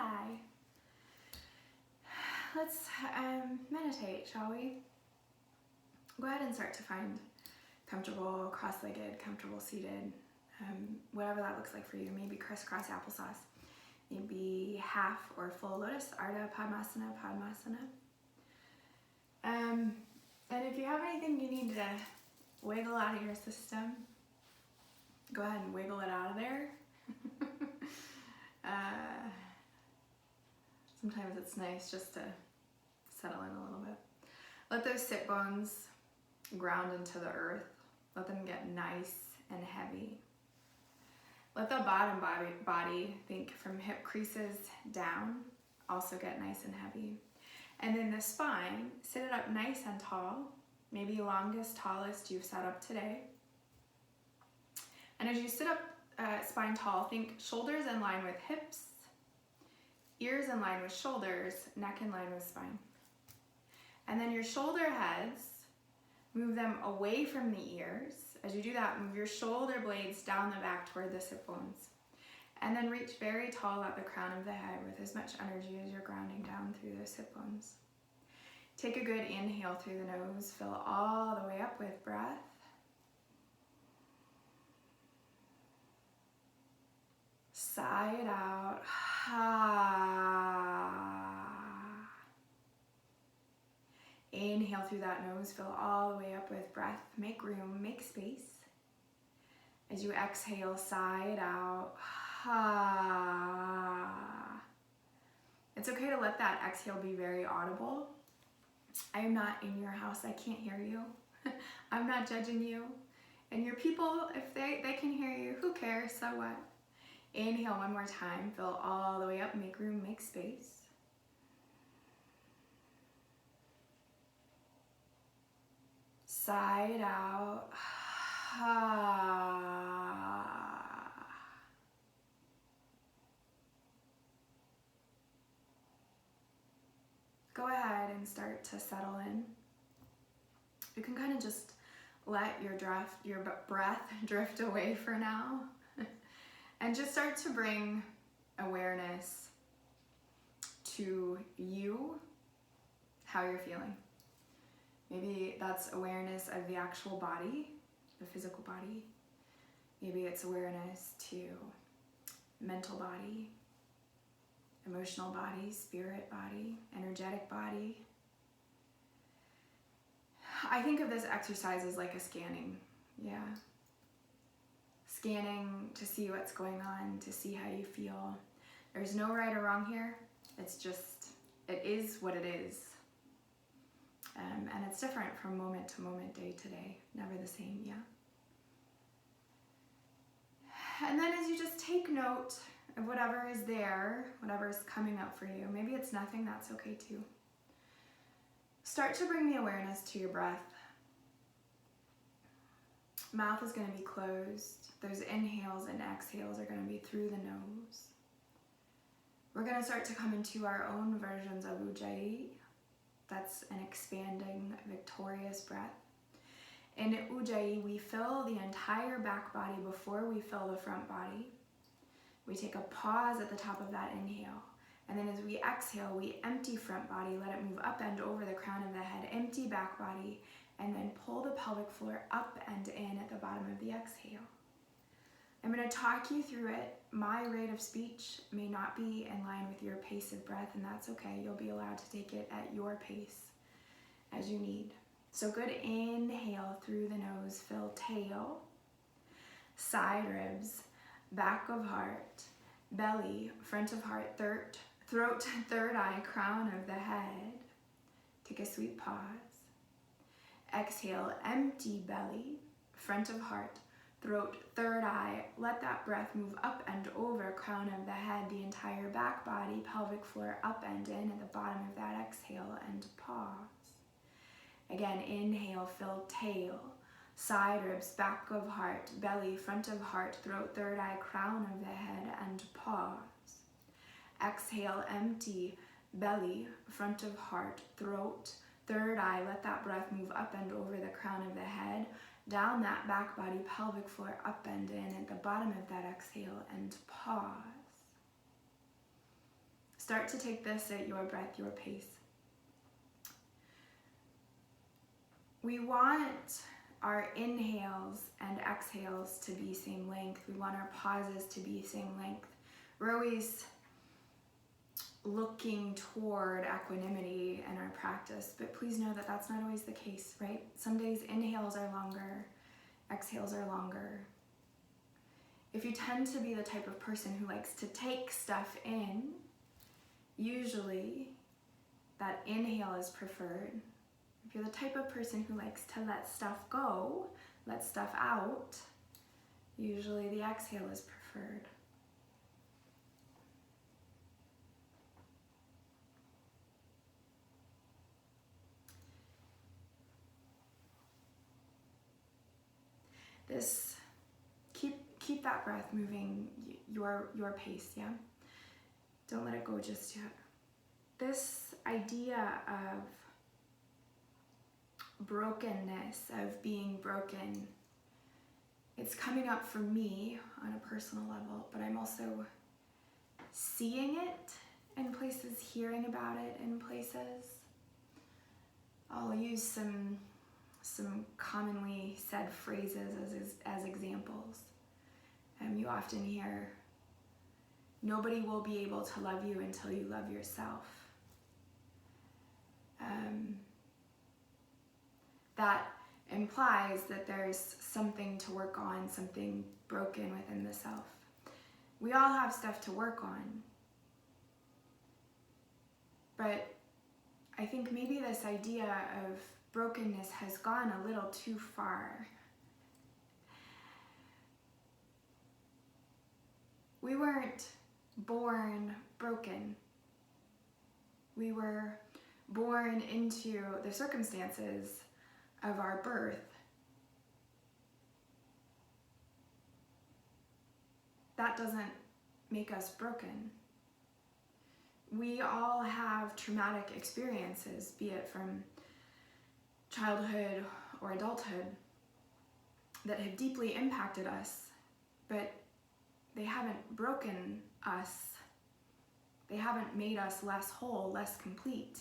Hi. Let's meditate, shall we? Go ahead and start to find comfortable, cross-legged, comfortable seated, whatever that looks like for you. Maybe crisscross applesauce. Maybe half or full lotus, Ardha Padmasana, Padmasana. And if you have anything you need to wiggle out of your system, go ahead and wiggle it out of there. Sometimes it's nice just to settle in a little bit. Let those sit bones ground into the earth. Let them get nice and heavy. Let the bottom body, think from hip creases down, also get nice and heavy. And then the spine, sit it up nice and tall, maybe longest, tallest you've sat up today. And as you sit up spine tall, think shoulders in line with hips, ears in line with shoulders, neck in line with spine. And then your shoulder heads, move them away from the ears. As you do that, move your shoulder blades down the back toward the sit bones. And then reach very tall at the crown of the head with as much energy as you're grounding down through those sit bones. Take a good inhale through the nose, fill all the way up with breath. Sigh it out. Inhale through that nose, fill all the way up with breath. Make room, make space. As you exhale, sigh it out. It's okay to let that exhale be very audible. I am not in your house, I can't hear you. I'm not judging you. And your people, if they can hear you, who cares, so what? Inhale one more time, fill all the way up, make room, make space. Sigh it out. Go ahead and start to settle in. You can kind of just let your breath drift away for now. And just start to bring awareness to you, how you're feeling. Maybe that's awareness of the actual body, the physical body. Maybe it's awareness to mental body, emotional body, spirit body, energetic body. I think of this exercise as like a scanning, yeah. Scanning to see what's going on, to see how you feel. There's no right or wrong here. It's just, it is what it is. And it's different from moment to moment, day to day, never the same, yeah. And then as you just take note of whatever is there, whatever is coming up for you, maybe it's nothing, that's okay too. Start to bring the awareness to your breath. Mouth is going to be closed. Those inhales and exhales are going to be through the nose. We're going to start to come into our own versions of Ujjayi. That's an expanding, victorious breath. In Ujjayi, we fill the entire back body before we fill the front body. We take a pause at the top of that inhale. And then as we exhale, we empty front body, let it move up and over the crown of the head, empty back body, and then pull the pelvic floor up and in at the bottom of the exhale. I'm going to talk you through it. My rate of speech may not be in line with your pace of breath, and that's okay. You'll be allowed to take it at your pace as you need. So good inhale through the nose, fill tail, side ribs, back of heart, belly, front of heart, throat, third eye, crown of the head. Take a sweet pause. Exhale, empty belly, front of heart, throat, third eye. Let that breath move up and over, crown of the head, the entire back body, pelvic floor up and in at the bottom of that exhale, and pause. Again, inhale, fill tail, side ribs, back of heart, belly, front of heart, throat, third eye, crown of the head, and pause. Exhale, empty belly, front of heart, throat, third eye. Let that breath move up and over the crown of the head, down that back body, pelvic floor, up and in at the bottom of that exhale, and pause. Start to take this at your breath, your pace. We want our inhales and exhales to be same length. We want our pauses to be same length. We're always looking toward equanimity in our practice, but please know that that's not always the case, right? Some days inhales are longer, exhales are longer. If you tend to be the type of person who likes to take stuff in, usually that inhale is preferred. If you're the type of person who likes to let stuff go, let stuff out, usually the exhale is preferred. This, keep that breath moving your pace, yeah? Don't let it go just yet. This idea of brokenness, of being broken, it's coming up for me on a personal level, but I'm also seeing it in places, hearing about it in places. I'll use some commonly said phrases as examples. You often hear, nobody will be able to love you until you love yourself. That implies that there's something to work on, something broken within the self. We all have stuff to work on. But I think maybe this idea of brokenness has gone a little too far. We weren't born broken. We were born into the circumstances of our birth. That doesn't make us broken. We all have traumatic experiences, be it from childhood or adulthood, that have deeply impacted us, but they haven't broken us. They haven't made us less whole, less complete.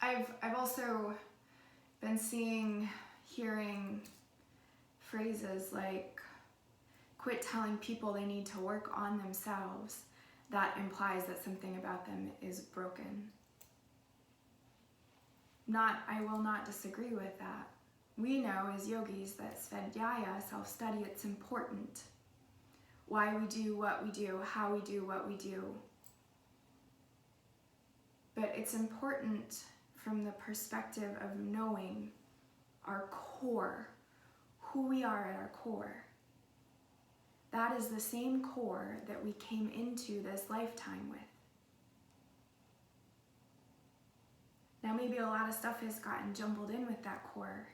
I've also been hearing phrases like, quit telling people they need to work on themselves. That implies that something about them is broken. I will not disagree with that. We know as yogis that svadhyaya, self-study, it's important. Why we do what we do, how we do what we do. But it's important from the perspective of knowing our core, who we are at our core. That is the same core that we came into this lifetime with. Now maybe a lot of stuff has gotten jumbled in with that core,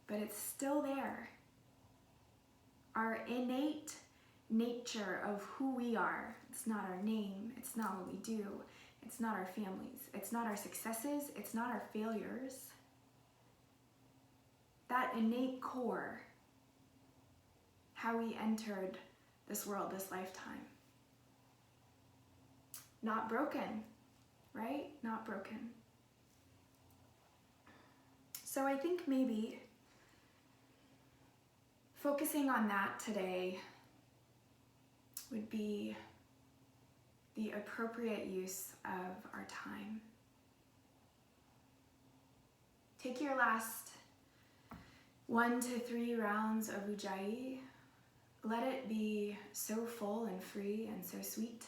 but it's still there. Our innate nature of who we are, it's not our name, it's not what we do, it's not our families, it's not our successes, it's not our failures. That innate core, how we entered this world, this lifetime. Not broken, right? Not broken. So I think maybe focusing on that today would be the appropriate use of our time. Take your last 1 to 3 rounds of Ujjayi. Let it be so full and free and so sweet.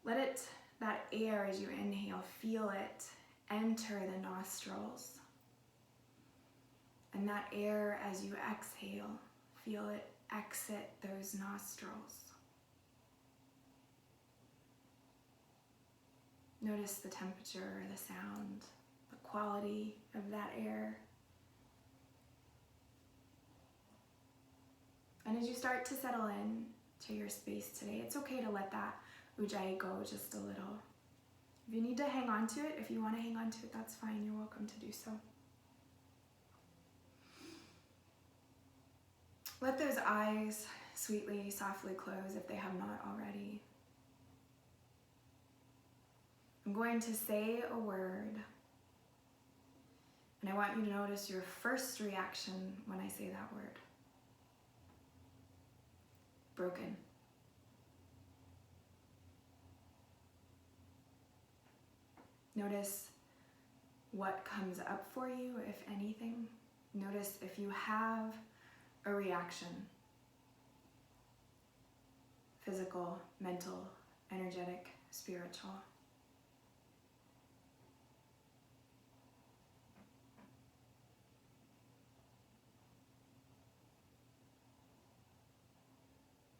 Let it, that air as you inhale, feel it enter the nostrils. And that air as you exhale, feel it exit those nostrils. Notice the temperature, the sound, the quality of that air. And as you start to settle in to your space today, it's okay to let that Ujjayi go just a little. If you need to hang on to it, if you want to hang on to it, that's fine. You're welcome to do so. Let those eyes sweetly, softly close if they have not already. I'm going to say a word, and I want you to notice your first reaction when I say that word. Broken. Notice what comes up for you, if anything. Notice if you have a reaction. Physical, mental, energetic, spiritual.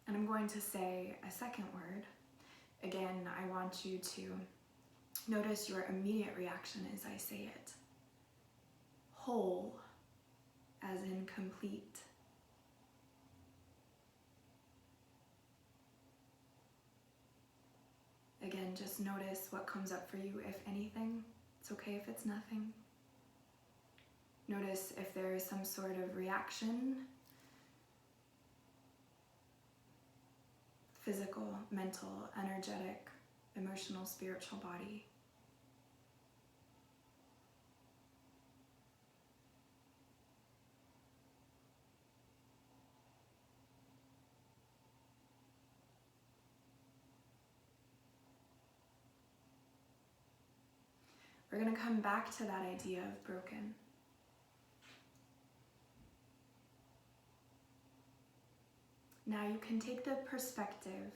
And I'm going to say a second word. Again, I want you to notice your immediate reaction as I say it. Whole, as in complete. Again, just notice what comes up for you, if anything. It's okay if it's nothing. Notice if there is some sort of reaction. Physical, mental, energetic, emotional, spiritual body. We're going to come back to that idea of broken. Now you can take the perspective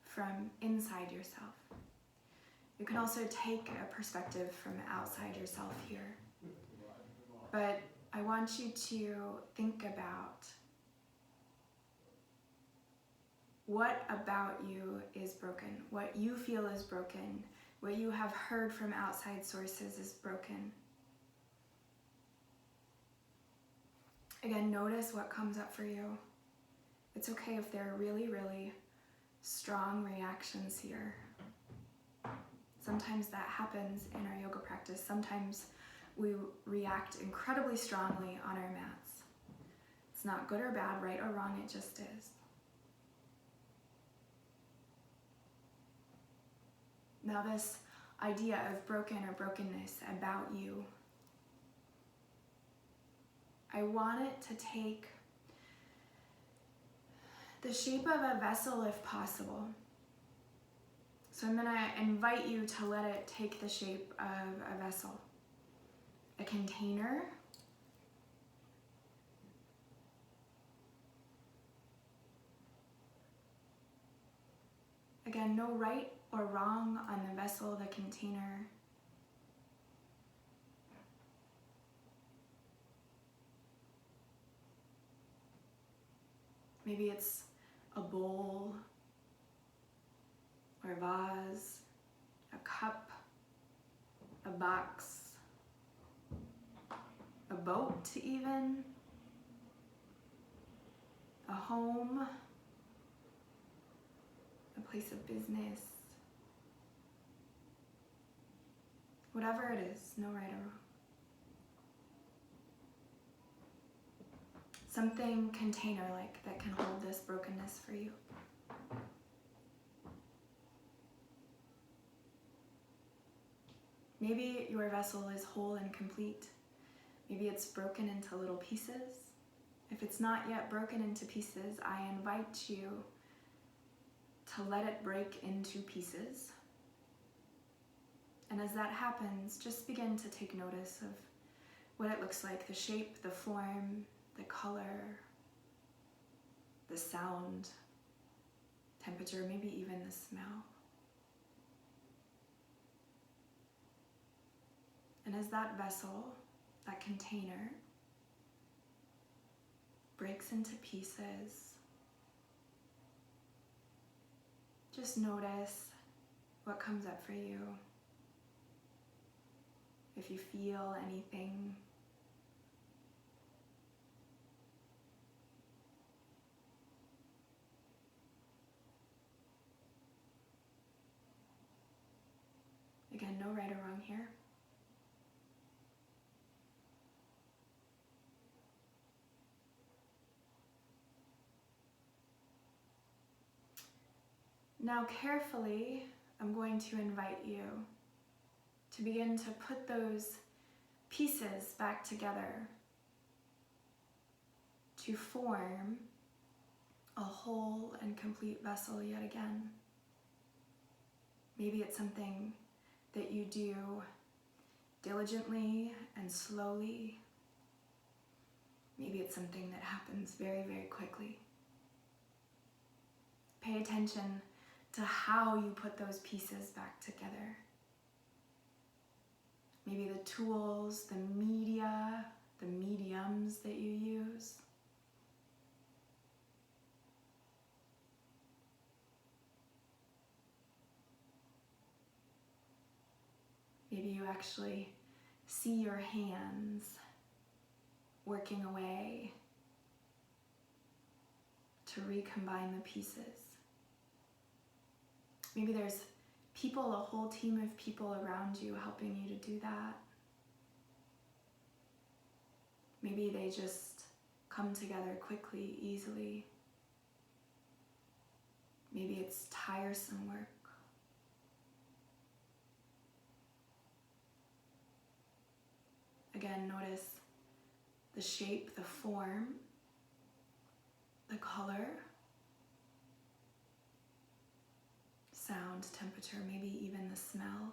from inside yourself. You can also take a perspective from outside yourself here. But I want you to think about what about you is broken, what you feel is broken, what you have heard from outside sources is broken. Again, notice what comes up for you. It's okay if there are really, really strong reactions here. Sometimes that happens in our yoga practice. Sometimes we react incredibly strongly on our mats. It's not good or bad, right or wrong, it just is. Now this idea of broken or brokenness about you, I want it to take the shape of a vessel if possible. So I'm going to invite you to let it take the shape of a vessel, a container, again, no right or wrong on the vessel, the container. Maybe it's a bowl or a vase, a cup, a box, a boat even, a home, a place of business, whatever it is, no right or wrong. Something container-like that can hold this brokenness for you. Maybe your vessel is whole and complete. Maybe it's broken into little pieces. If it's not yet broken into pieces, I invite you to let it break into pieces. And as that happens, just begin to take notice of what it looks like, the shape, the form, the color, the sound, temperature, maybe even the smell. And as that vessel, that container, breaks into pieces, just notice what comes up for you. If you feel anything, again, no right or wrong here. Now carefully, I'm going to invite you to begin to put those pieces back together to form a whole and complete vessel yet again. Maybe it's something that you do diligently and slowly. Maybe it's something that happens very, very quickly. Pay attention to how you put those pieces back together. Maybe the tools, the media, the mediums that you use. Maybe you actually see your hands working away to recombine the pieces. Maybe there's people, a whole team of people around you helping you to do that. Maybe they just come together quickly, easily. Maybe it's tiresome work. Again, notice the shape, the form, the color, sound, temperature, maybe even the smell.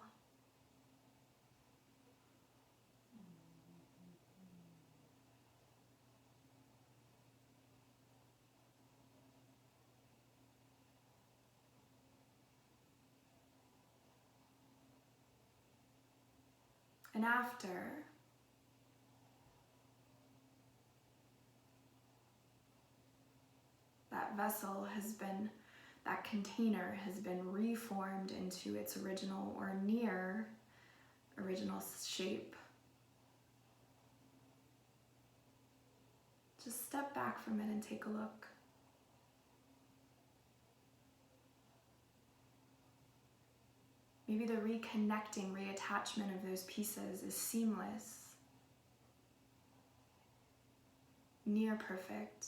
And after that vessel has been, that container has been reformed into its original or near original shape, just step back from it and take a look. Maybe the reconnecting, reattachment of those pieces is seamless, near perfect.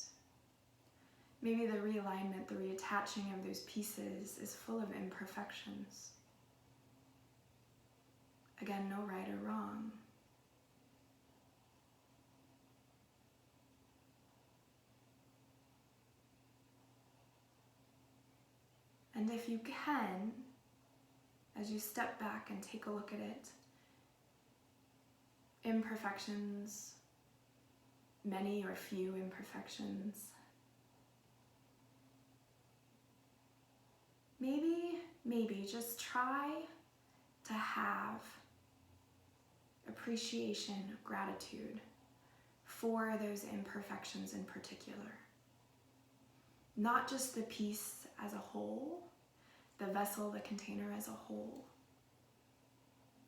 Maybe the realignment, the reattaching of those pieces is full of imperfections. Again, no right or wrong. And if you can, as you step back and take a look at it, imperfections, many or few imperfections, maybe just try to have appreciation, gratitude for those imperfections in particular. Not just the piece as a whole, the vessel, the container as a whole,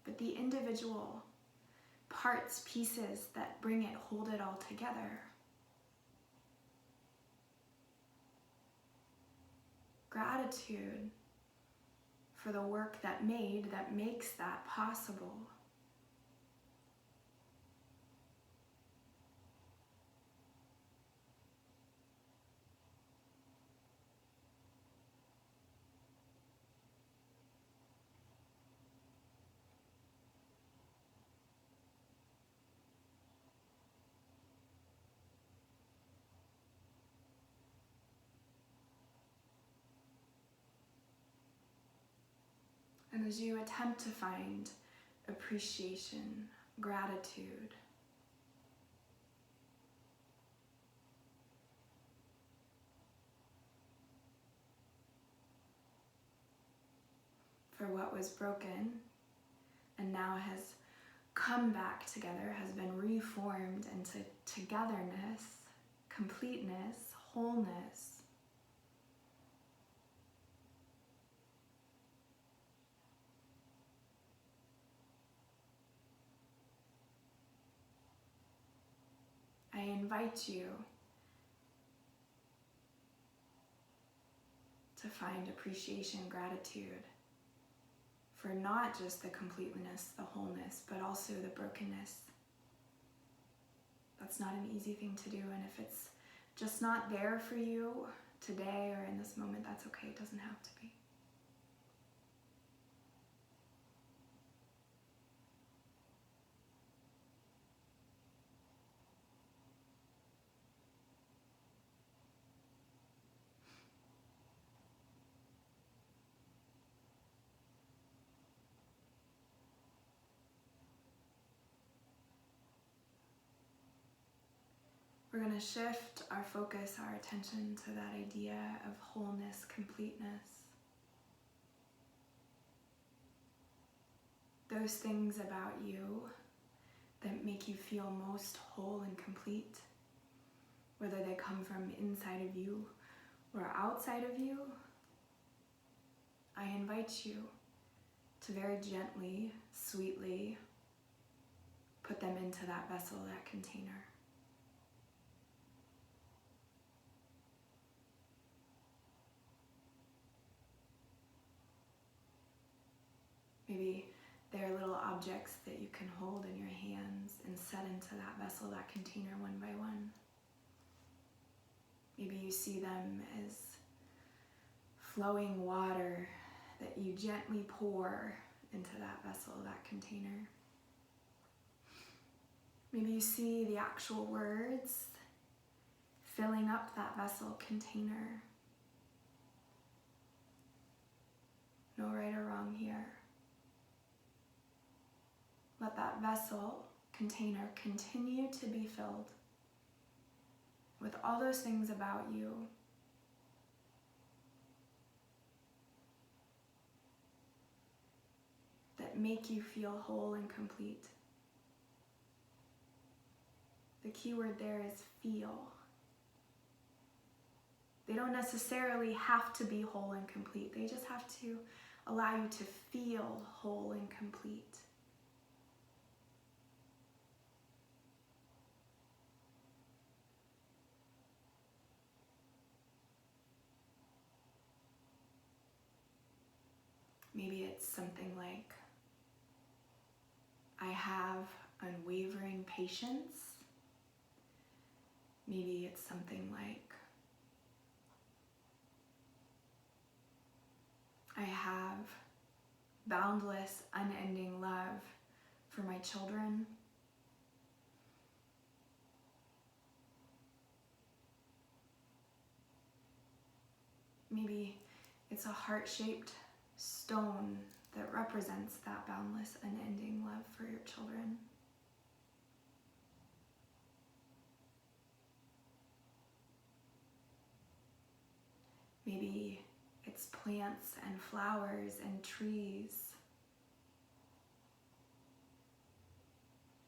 but the individual parts, pieces that hold it all together. Gratitude for the work that makes that possible. And as you attempt to find appreciation, gratitude, for what was broken and now has come back together, has been reformed into togetherness, completeness, wholeness, I invite you to find appreciation, gratitude for not just the completeness, the wholeness, but also the brokenness. That's not an easy thing to do, and if it's just not there for you today or in this moment, that's okay, it doesn't have to be. We're going to shift our focus, our attention to that idea of wholeness, completeness. Those things about you that make you feel most whole and complete, whether they come from inside of you or outside of you, I invite you to very gently, sweetly put them into that vessel, that container. Maybe there are little objects that you can hold in your hands and set into that vessel, that container, one by one. Maybe you see them as flowing water that you gently pour into that vessel, that container. Maybe you see the actual words filling up that vessel container. No right or wrong here. Let that vessel container continue to be filled with all those things about you that make you feel whole and complete. The key word there is feel. They don't necessarily have to be whole and complete. They just have to allow you to feel whole and complete. Maybe it's something like, I have unwavering patience. Maybe it's something like, I have boundless, unending love for my children. Maybe it's a heart-shaped stone that represents that boundless, unending love for your children. Maybe it's plants and flowers and trees,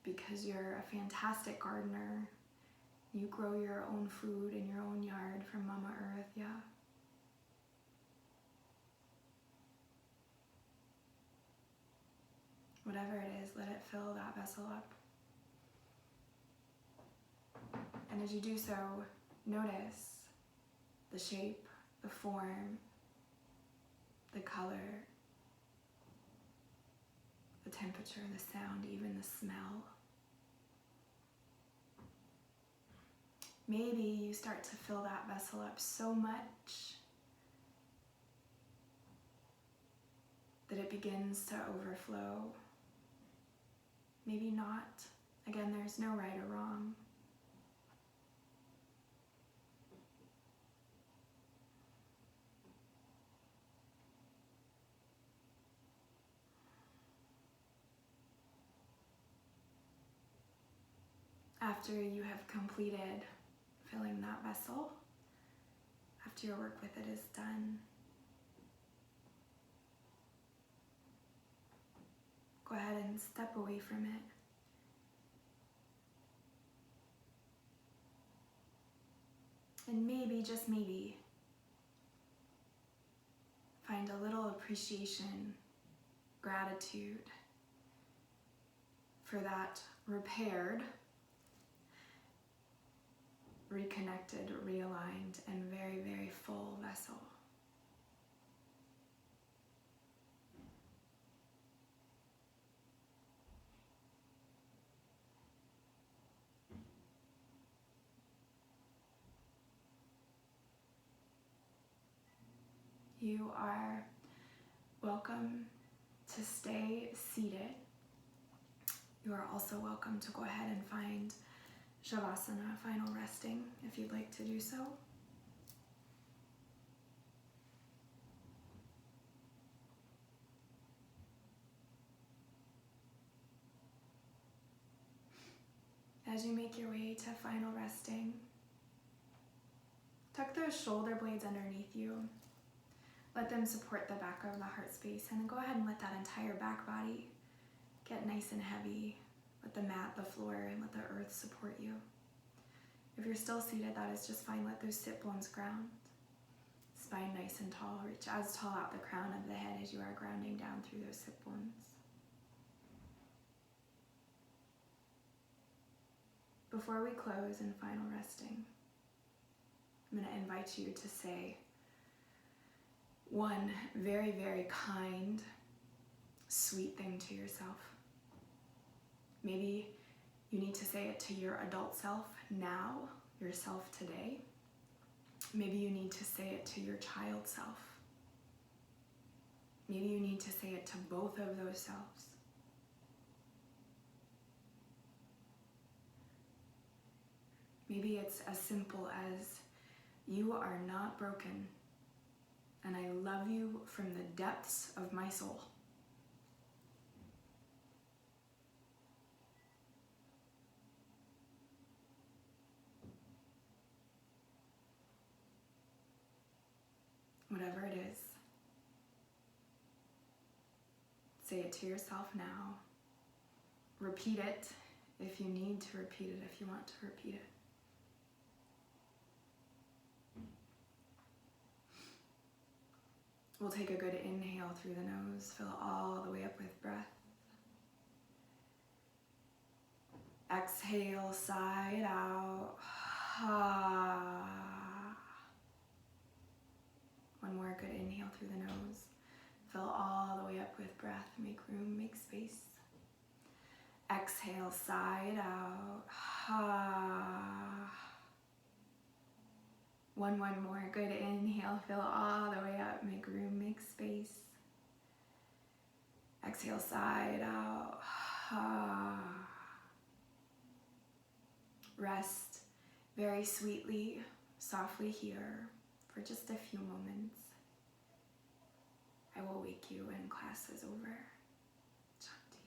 because you're a fantastic gardener. You grow your own food in your own yard from Mama Earth, yeah. Whatever it is, let it fill that vessel up. And as you do so, notice the shape, the form, the color, the temperature, the sound, even the smell. Maybe you start to fill that vessel up so much that it begins to overflow. Maybe not. Again, there's no right or wrong. After you have completed filling that vessel, after your work with it is done, go ahead and step away from it. And maybe, just maybe, find a little appreciation, gratitude for that repaired, reconnected, realigned, and very, very full vessel. You are welcome to stay seated. You are also welcome to go ahead and find Shavasana, final resting, if you'd like to do so. As you make your way to final resting, tuck those shoulder blades underneath you. Let them support the back of the heart space, and then go ahead and let that entire back body get nice and heavy. Let the mat, the floor, and let the earth support you. If you're still seated, that is just fine. Let those sit bones ground. Spine nice and tall. Reach as tall out the crown of the head as you are grounding down through those sit bones. Before we close and final resting, I'm going to invite you to say one very, very kind, sweet thing to yourself. Maybe you need to say it to your adult self now, yourself today. Maybe you need to say it to your child self. Maybe you need to say it to both of those selves. Maybe it's as simple as, you are not broken, and I love you from the depths of my soul. Whatever it is, say it to yourself now. Repeat it if you need to repeat it, if you want to repeat it. We'll take a good inhale through the nose, fill all the way up with breath. Exhale, sigh it out. One more good inhale through the nose. Fill all the way up with breath. Make room, make space. Exhale, sigh it out. One more good inhale. Fill all the way up. Make room, make space. Exhale, sigh it out. Rest very sweetly, softly here for just a few moments. I will wake you when class is over. Shanti.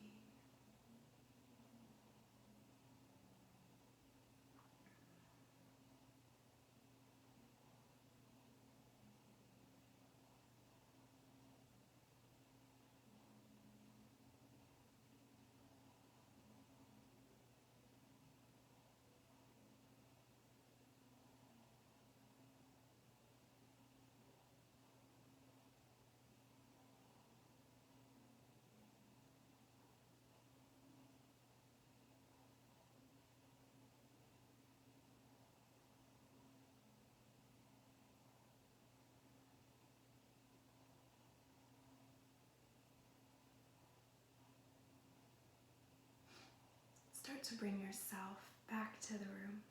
Start to bring yourself back to the room.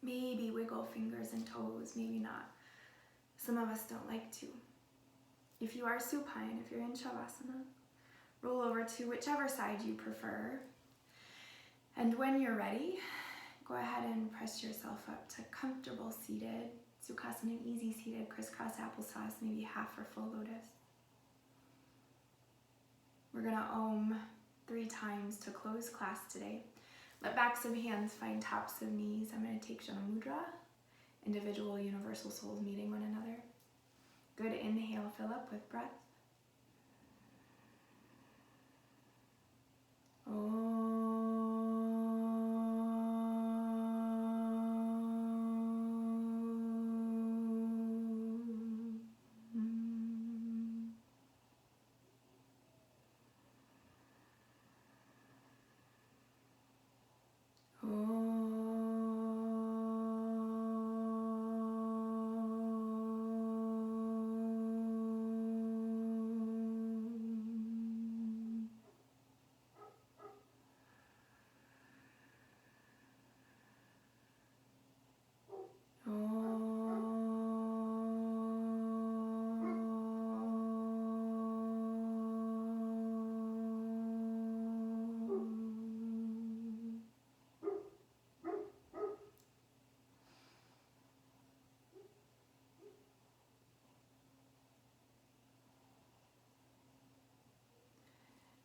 Maybe wiggle fingers and toes, maybe not. Some of us don't like to. If you are supine, if you're in Shavasana, roll over to whichever side you prefer. And when you're ready, go ahead and press yourself up to comfortable seated, Sukhasana, easy seated, crisscross applesauce, maybe half or full lotus. We're gonna Om 3 times to close class today. Let backs of hands find tops of knees. I'm going to take Jana Mudra, individual universal souls meeting one another. Good inhale, fill up with breath.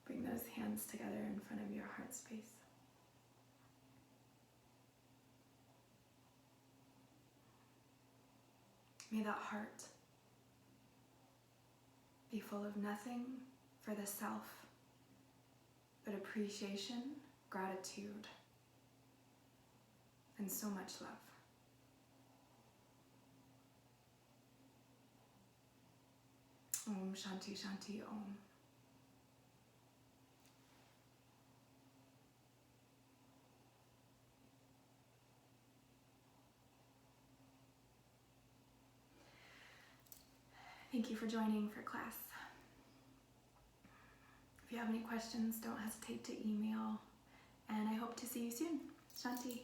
Bring those hands together in front of your heart space. May that heart be full of nothing for the self, but appreciation, gratitude, and so much love. Om Shanti Shanti Om. Thank you for joining for class. If you have any questions, don't hesitate to email, and I hope to see you soon. Shanti.